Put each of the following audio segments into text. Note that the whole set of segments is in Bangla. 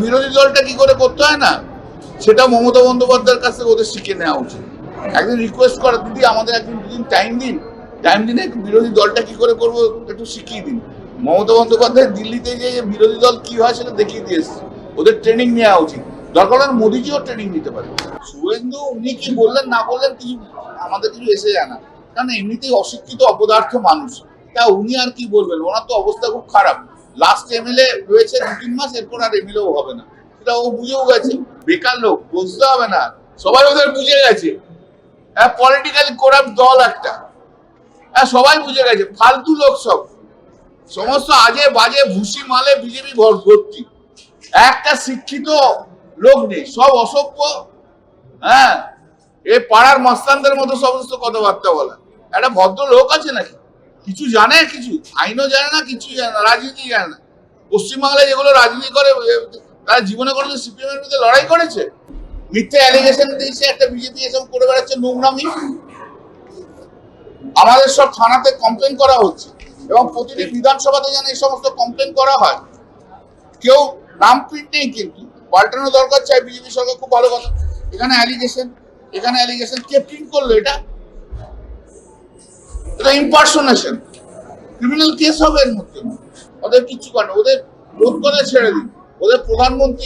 বিরোধী দলটা কি করে করতে হয় না, সেটা মমতা বন্দ্যোপাধ্যায়ের কাছ থেকে ওদের শিখে নেওয়া উচিত। একদিন রিকোয়েস্ট করা, দিদি আমাদের একদিন দুদিন টাইম দিন একটু বিরোধী দলটা কি করে করবো একটু শিখিয়ে দিন। মমতা বন্দ্যোপাধ্যায় দিল্লিতে যে বিরোধী দল কি হয় সেটা দেখিয়ে দিয়ে এসছে, ওদের ট্রেনিং নেওয়া উচিত। দরকার হলে মোদিজিও ট্রেনিং নিতে পারে। শুভেন্দু উনি কি বললেন না বললেন কিছু আমাদের কিছু এসে যায় না, কারণ এমনিতেই অশিক্ষিত অপদার্থ মানুষ, তা উনি আর কি বলবেন, ওনার তো অবস্থা খুব খারাপ। লাস্ট এমএলএ রয়েছে 2-3 মাস, এরপর আর এমএলএও হবে না, সেটা ও বুঝেও গেছে। বেকার লোক, বুঝতে হবে না, সবাই ওদের বুঝে গেছে। হ্যাঁ, পলিটিক্যালি করাপ্ট দল একটা, হ্যাঁ সবাই বুঝে গেছে, ফালতু লোক সব, সমস্ত আজে বাজে ভুসি মালে বিজেপি ভর্তি, একটা শিক্ষিত লোক নেই, সব অসভ্য। হ্যাঁ, এই পাড়ার মস্তানদের মতো সমস্ত কথাবার্তা বলা। একটা ভদ্র লোক আছে নাকি? কিছু জানে, কিছু আইনও জানে না, কিছু জানে না, রাজনীতি জানে না। পশ্চিমবাংলায় যেগুলো রাজনীতি করে তারা জীবনে কোনো সিপিএম এর বিরুদ্ধে লড়াই করেছে? মিথ্যে অ্যালিগেশন দিয়েছে একটা বিজেপি, এসব করে বেড়াচ্ছে নোংরামি। আমাদের সব থানাতে কমপ্লেন করা হচ্ছে, এবং প্রতিটি বিধানসভাতে যেন এই সমস্ত কমপ্লেন করা হয়। কেউ নাম প্রিন্ট নেই, কিন্তু পাল্টানো দরকার চাই বিজেপি সরকার, খুব ভালো কথা। এখানে অ্যালিগেশন কে প্রিন্ট করলো? এটা ইম্পারসোনেশন, ক্রিমিনাল কেস হবে এর মধ্যে। ওদের কিচ্ছু করে না, ওদের রোধ করে ছেড়ে দিন। ওদের প্রধানমন্ত্রী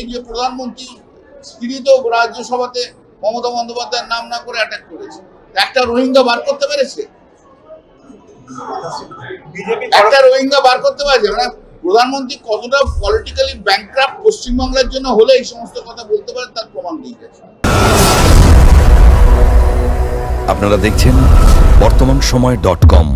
তিনি তো রাজ্যসভাতে মমতা বন্দ্যোপাধ্যায়ের নাম না করে অ্যাটাক করেছে। একটা রোহিঙ্গা বার করতে পেরেছে? একটা রোহিঙ্গা বার করতে পারছে? মানে প্রধানমন্ত্রী কতটা পলিটিক্যালি ব্যাংক্রাফ্ট পশ্চিমবাংলার জন্য হলে এই সমস্ত কথা বলতে পারে, তার প্রমাণ দিয়ে গেছে। আপনারা দেখছেন বর্তমানসময়.com।